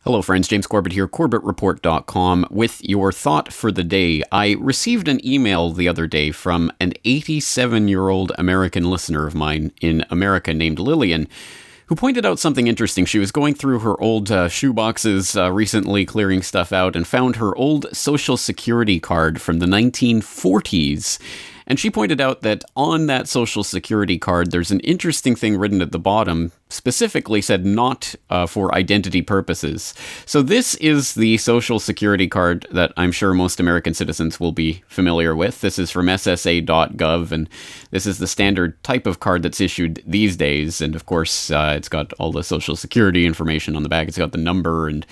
Hello, friends. James Corbett here, CorbettReport.com, with your thought for the day. I received an email the other day from an 87-year-old American listener of mine in America named Lillian, who pointed out something interesting. She was going through her old shoe boxes recently, clearing stuff out, and found her old Social Security card from the 1940s. And she pointed out that on that Social Security card, there's an interesting thing written at the bottom, specifically said not for identity purposes. So this is the Social Security card that I'm sure most American citizens will be familiar with. This is from SSA.gov, and this is the standard type of card that's issued these days. And of course, it's got all the Social Security information on the back. It's got the number and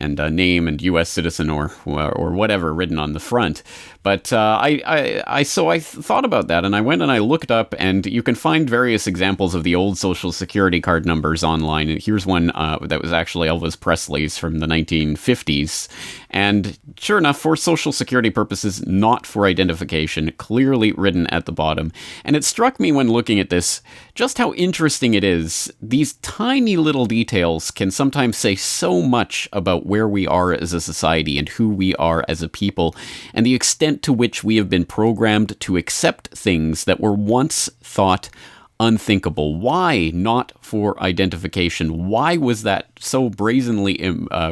name and U.S. citizen or whatever written on the front. But I thought about that, and I went and I looked up, and you can find various examples of the old Social Security card numbers online. And here's one that was actually Elvis Presley's from the 1950s. And sure enough, for Social Security purposes, not for identification, clearly written at the bottom. And it struck me when looking at this just how interesting it is. These tiny little details can sometimes say so much about where we are as a society and who we are as a people, and the extent to which we have been programmed to accept things that were once thought unthinkable. Why not for identification? Why was that so brazenly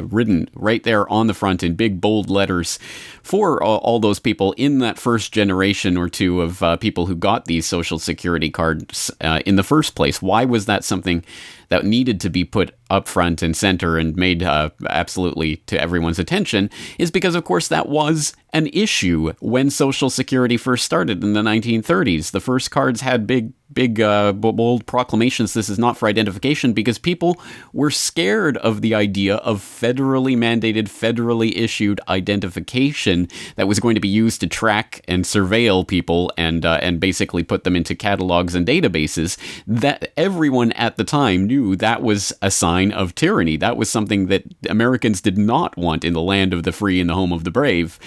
written right there on the front in big bold letters for all those people in that first generation or two of people who got these Social Security cards in the first place? Why was that something that needed to be put up front and center and made absolutely to everyone's attention? Is because, of course, that was an issue when Social Security first started in the 1930s. The first cards had big, bold proclamations. This is not for identification, because people were scared of the idea of federally mandated, federally issued identification that was going to be used to track and surveil people and basically put them into catalogs and databases. That everyone at the time knew that was a sign of tyranny. That was something that Americans did not want in the land of the free and the home of the brave.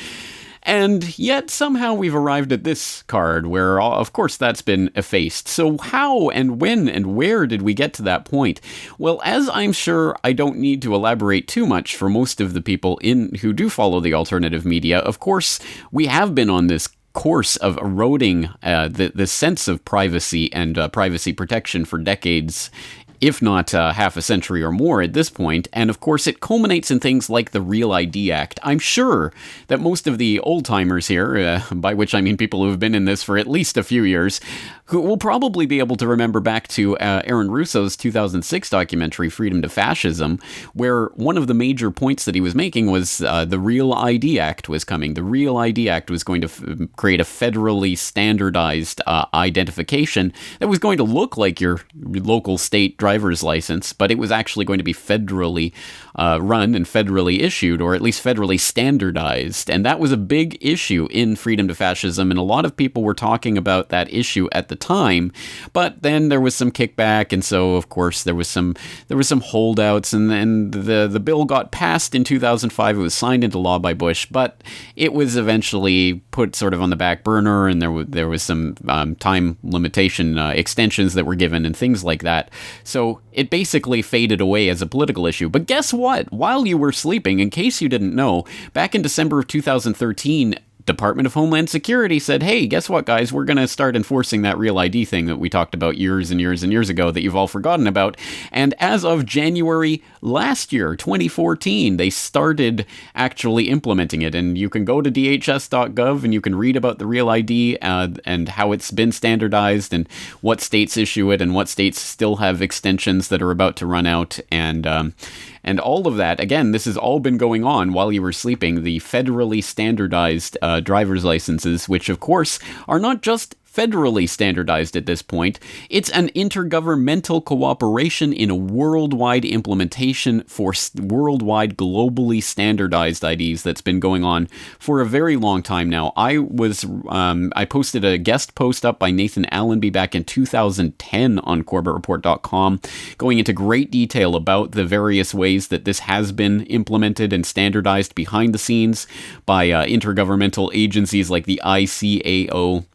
And yet somehow we've arrived at this card where, of course, that's been effaced. So how and when and where did we get to that point? Well, as I'm sure I don't need to elaborate too much for most of the people who do follow the alternative media, of course, we have been on this course of eroding the sense of privacy and privacy protection for decades, if not half a century or more at this point. And of course, it culminates in things like the Real ID Act. I'm sure that most of the old-timers here, by which I mean people who have been in this for at least a few years, who will probably be able to remember back to Aaron Russo's 2006 documentary, Freedom to Fascism, where one of the major points that he was making was the Real ID Act was coming. The Real ID Act was going to create a federally standardized identification that was going to look like your local state driver's license, but it was actually going to be federally run and federally issued, or at least federally standardized. And that was a big issue in Freedom to Fascism, and a lot of people were talking about that issue at the time. But then there was some kickback, and so of course there was some holdouts, and then the bill got passed in 2005. It was signed into law by Bush, but it was eventually put sort of on the back burner, and there was some time limitation extensions that were given and things like that. So it basically faded away as a political issue. But guess what? While you were sleeping, in case you didn't know, back in December of 2013, Department of Homeland Security said, hey, guess what, guys? We're going to start enforcing that Real ID thing that we talked about years and years and years ago that you've all forgotten about. And as of January last year, 2014, they started actually implementing it. And you can go to dhs.gov and you can read about the Real ID and how it's been standardized and what states issue it and what states still have extensions that are about to run out. And all of that, again, this has all been going on while you were sleeping. The federally standardized driver's licenses, which of course are not just federally standardized at this point. It's an intergovernmental cooperation in a worldwide implementation for worldwide, globally standardized IDs that's been going on for a very long time now. I posted a guest post up by Nathan Allenby back in 2010 on CorbettReport.com, going into great detail about the various ways that this has been implemented and standardized behind the scenes by intergovernmental agencies like the ICAO,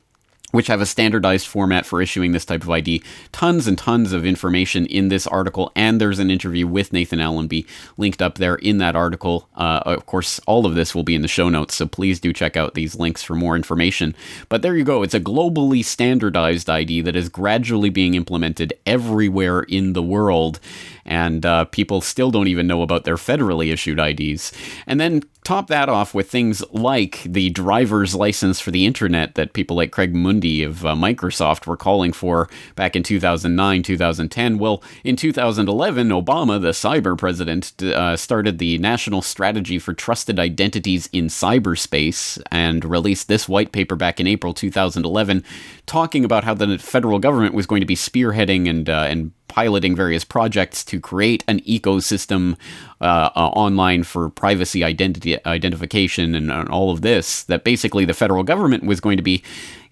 which have a standardized format for issuing this type of ID. Tons and tons of information in this article, and there's an interview with Nathan Allenby linked up there in that article. Of course, all of this will be in the show notes, so please do check out these links for more information. But there you go. It's a globally standardized ID that is gradually being implemented everywhere in the world, and people still don't even know about their federally issued IDs. And then top that off with things like the driver's license for the internet that people like Craig Mundy of Microsoft were calling for back in 2009, 2010. Well, in 2011, Obama, the cyber president, started the National Strategy for Trusted Identities in Cyberspace and released this white paper back in April 2011, talking about how the federal government was going to be spearheading and piloting various projects to create an ecosystem online for privacy identification and all of this, that basically the federal government was going to be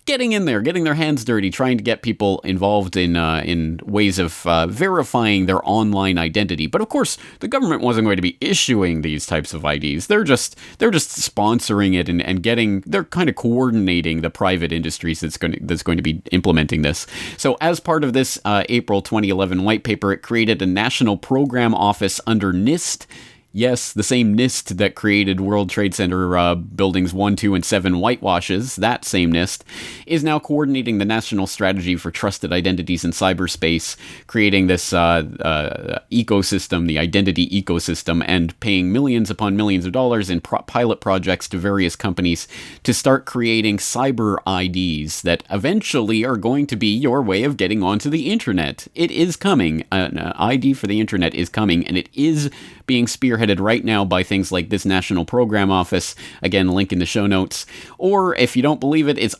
getting in there, getting their hands dirty, trying to get people involved in ways of verifying their online identity. But of course, the government wasn't going to be issuing these types of IDs. They're just sponsoring it and they're kind of coordinating the private industries that's going to be implementing this. So as part of this April 2011 white paper, it created a national program office under NIST. Yes, the same NIST that created World Trade Center buildings 1, 2, and 7 whitewashes, that same NIST, is now coordinating the National Strategy for Trusted Identities in Cyberspace, creating this ecosystem, the identity ecosystem, and paying millions upon millions of dollars in pilot projects to various companies to start creating cyber IDs that eventually are going to be your way of getting onto the internet. It is coming. An ID for the internet is coming, and it is being spearheaded right now by things like this National Program Office. Again, link in the show notes. Or if you don't believe it, it's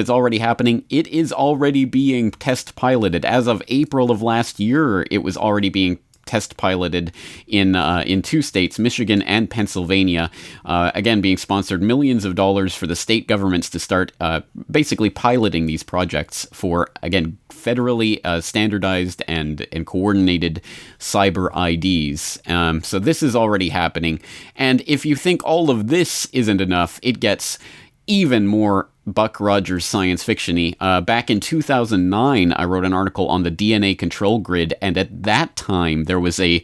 already happening. It is already being test piloted. As of April of last year, it was already being test piloted in 2 states, Michigan and Pennsylvania, again being sponsored millions of dollars for the state governments to start basically piloting these projects for, again, federally standardized and coordinated cyber IDs. So this is already happening. And if you think all of this isn't enough, it gets even more Buck Rogers science fiction-y. Back in 2009, I wrote an article on the DNA control grid, and at that time, there was a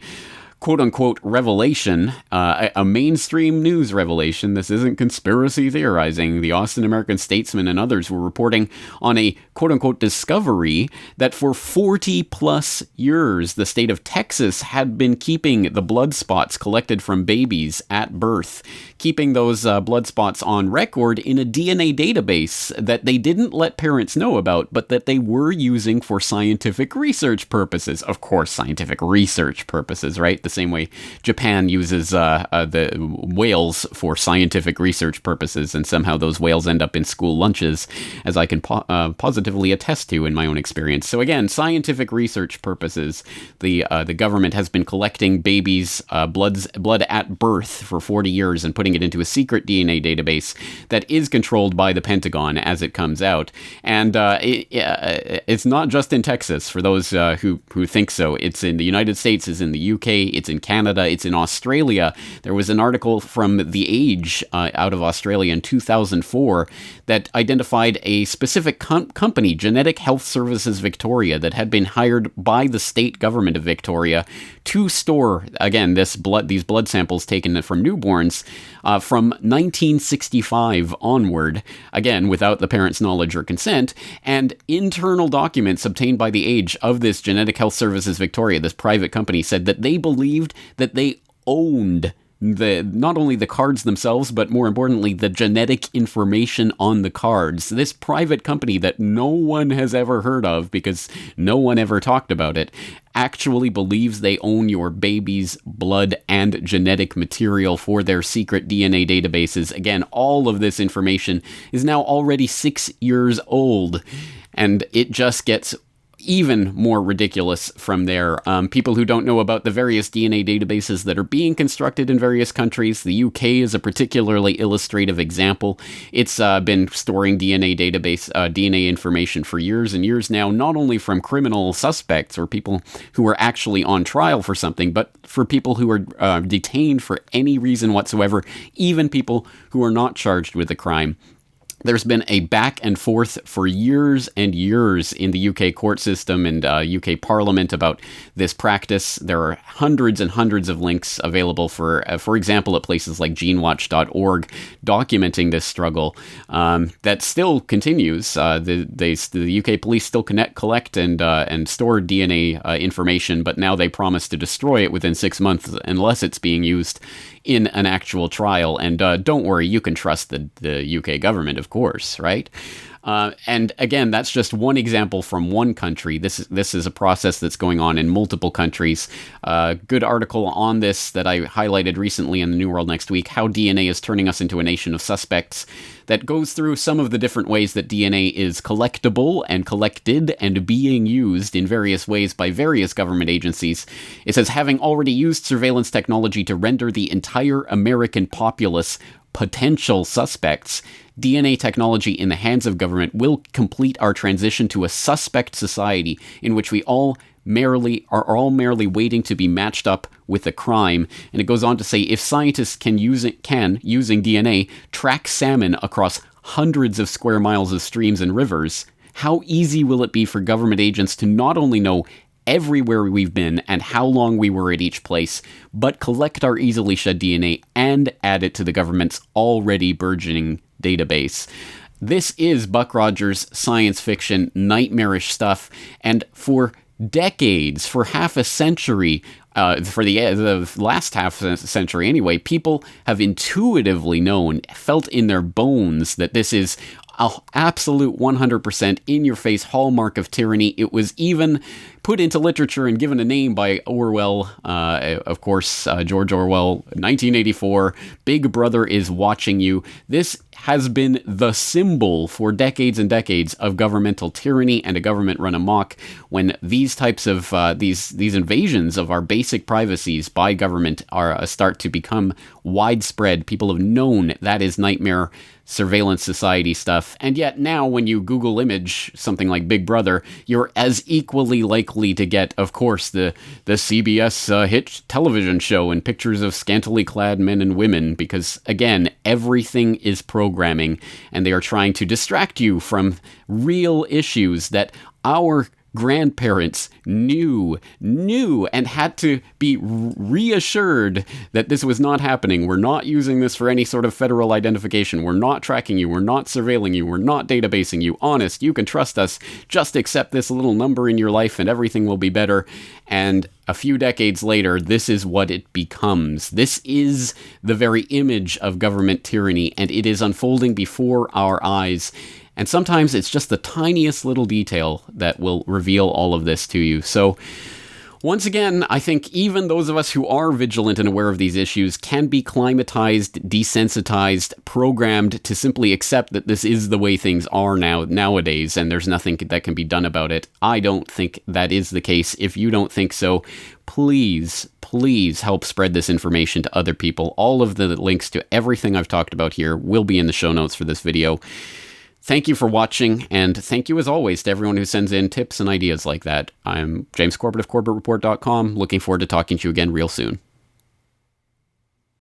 quote-unquote revelation, a mainstream news revelation. This isn't conspiracy theorizing. The Austin American-Statesman and others were reporting on a quote-unquote discovery that for 40-plus years, the state of Texas had been keeping the blood spots collected from babies at birth, keeping those blood spots on record in a DNA database that they didn't let parents know about, but that they were using for scientific research purposes. Of course, scientific research purposes, right? The same way Japan uses the whales for scientific research purposes, and somehow those whales end up in school lunches, as I can positively attest to in my own experience. So again, scientific research purposes, the government has been collecting babies' blood at birth for 40 years and putting it into a secret DNA database that is controlled by the Pentagon as it comes out. And it's not just in Texas, for those who think so. It's in the United States, it's in the UK, it's in Canada, it's in Australia. There was an article from The Age out of Australia in 2004 that identified a specific company, Genetic Health Services Victoria, that had been hired by the state government of Victoria to store, again, these blood samples taken from newborns from 1965 onward, again, without the parents' knowledge or consent, and internal documents obtained by The Age of this Genetic Health Services Victoria, this private company, said that they believed that they owned not only the cards themselves, but more importantly, the genetic information on the cards. This private company that no one has ever heard of because no one ever talked about it actually believes they own your baby's blood and genetic material for their secret DNA databases. Again, all of this information is now already 6 years old, and it just gets even more ridiculous from there. People who don't know about the various DNA databases that are being constructed in various countries, the UK is a particularly illustrative example. It's been storing DNA information for years and years now, not only from criminal suspects or people who are actually on trial for something, but for people who are detained for any reason whatsoever, even people who are not charged with a crime. There's been a back and forth for years and years in the UK court system and UK Parliament about this practice. There are hundreds and hundreds of links available for example, at places like genewatch.org documenting this struggle that still continues. The UK police still collect and store DNA information, but now they promise to destroy it within 6 months unless it's being used in an actual trial. And don't worry, you can trust the UK government, of course, right? And again, that's just one example from one country. This is a process that's going on in multiple countries. Good article on this that I highlighted recently in the New World Next Week, How DNA is Turning Us into a Nation of Suspects, that goes through some of the different ways that DNA is collectible and collected and being used in various ways by various government agencies. It says, having already used surveillance technology to render the entire American populace potential suspects, DNA technology in the hands of government will complete our transition to a suspect society in which we all merely waiting to be matched up with a crime. And it goes on to say, if scientists can using DNA, track salmon across hundreds of square miles of streams and rivers, how easy will it be for government agents to not only know everywhere we've been and how long we were at each place, but collect our easily shed DNA and add it to the government's already burgeoning database. This is Buck Rogers science fiction, nightmarish stuff, and for decades, for half a century, for the last half century anyway, people have intuitively known, felt in their bones that this is an absolute 100% in-your-face hallmark of tyranny. It was even put into literature and given a name by Orwell, of course, George Orwell, 1984. Big Brother is watching you. This has been the symbol for decades and decades of governmental tyranny and a government run amok. When these types of these invasions of our basic privacies by government start to become widespread, people have known that is nightmare surveillance society stuff. And yet now when you Google image something like Big Brother, you're as equally likely to get, of course, the CBS hit television show and pictures of scantily clad men and women, because again, everything is programming and they are trying to distract you from real issues that our grandparents knew and had to be reassured that this was not happening. We're not using this for any sort of federal identification. We're not tracking you. We're not surveilling you. We're not databasing you. Honest, you can trust us. Just accept this little number in your life and everything will be better. And a few decades later, this is what it becomes. This is the very image of government tyranny, and it is unfolding before our eyes. And sometimes it's just the tiniest little detail that will reveal all of this to you. So once again, I think even those of us who are vigilant and aware of these issues can be climatized, desensitized, programmed to simply accept that this is the way things are nowadays, and there's nothing that can be done about it. I don't think that is the case. If you don't think so, please help spread this information to other people. All of the links to everything I've talked about here will be in the show notes for this video. Thank you for watching, and thank you as always to everyone who sends in tips and ideas like that. I'm James Corbett of CorbettReport.com. Looking forward to talking to you again real soon.